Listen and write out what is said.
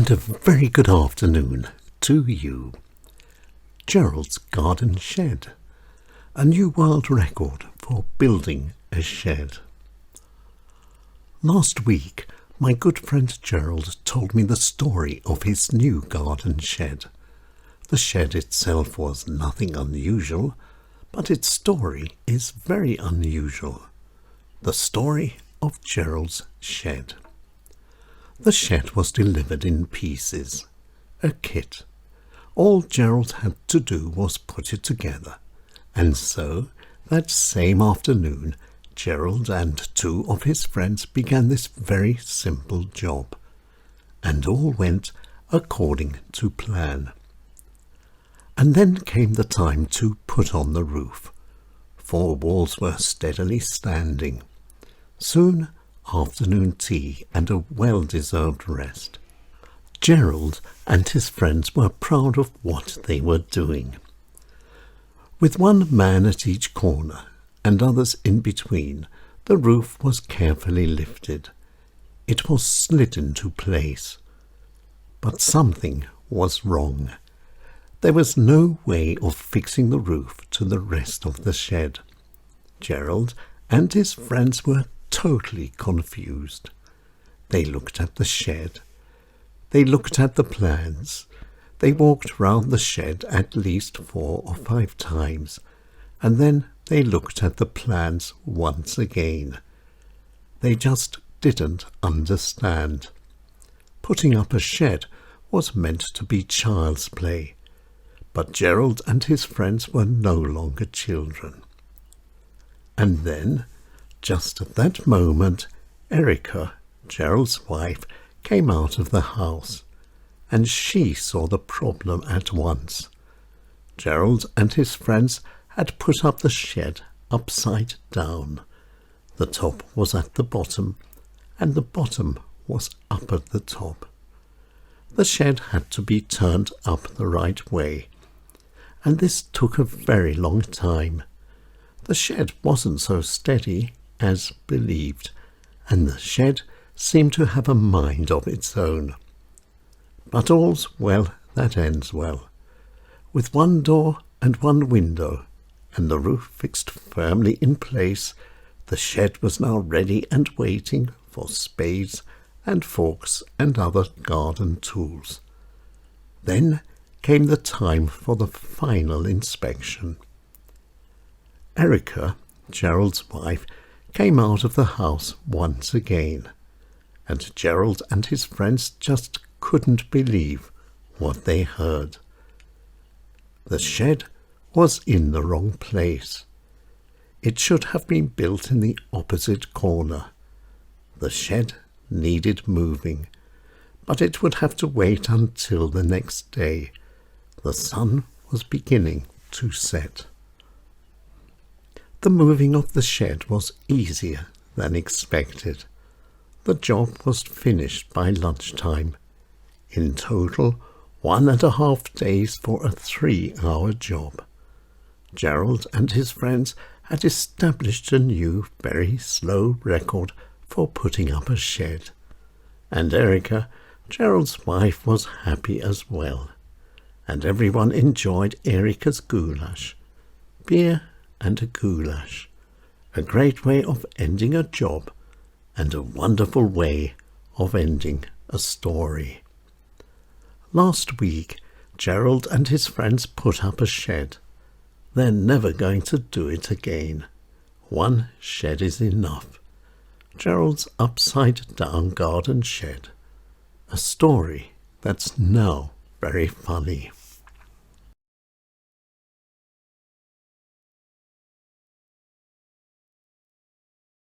And a very good afternoon to you. Gerold's garden shed. A new world record for building a shed. Last week, my good friend Gerold told me the story of his new garden shed. The shed itself was nothing unusual, but its story is very unusual. The story of Gerold's shed. The shed was delivered in pieces, a kit. All Gerold had to do was put it together, and so, that same afternoon, Gerold and two of his friends began this very simple job, and all went according to plan. And then came the time to put on the roof. 4 walls were steadily standing. Soon, afternoon tea and a well-deserved rest. Gerold and his friends were proud of what they were doing. With one man at each corner and others in between, the roof was carefully lifted. It was slid into place. But something was wrong. There was no way of fixing the roof to the rest of the shed. Gerold and his friends were totally confused. They looked at the shed. They looked at the plans. They walked round the shed at least 4 or 5 times, and then they looked at the plans once again. They just didn't understand. Putting up a shed was meant to be child's play, but Gerold and his friends were no longer children. And then, just at that moment, Erica, Gerold's wife, came out of the house, and she saw the problem at once. Gerold and his friends had put up the shed upside down. The top was at the bottom, and the bottom was up at the top. The shed had to be turned up the right way, and this took a very long time. The shed wasn't so steady as believed, and the shed seemed to have a mind of its own. But all's well that ends well. With 1 door and 1 window, and the roof fixed firmly in place, the shed was now ready and waiting for spades and forks and other garden tools. Then came the time for the final inspection. Erica, Gerold's wife, came out of the house once again, and Gerold and his friends just couldn't believe what they heard. The shed was in the wrong place. It should have been built in the opposite corner. The shed needed moving, but it would have to wait until the next day. The sun was beginning to set. The moving of the shed was easier than expected. The job was finished by lunchtime. In total, 1.5 days for a 3-hour job. Gerold and his friends had established a new, very slow record for putting up a shed. And Erica, Gerold's wife, was happy as well. And everyone enjoyed Erica's goulash. Beer and a goulash. A great way of ending a job, and a wonderful way of ending a story. Last week, Gerold and his friends put up a shed. They're never going to do it again. 1 shed is enough. Gerold's upside-down garden shed. A story that's now very funny.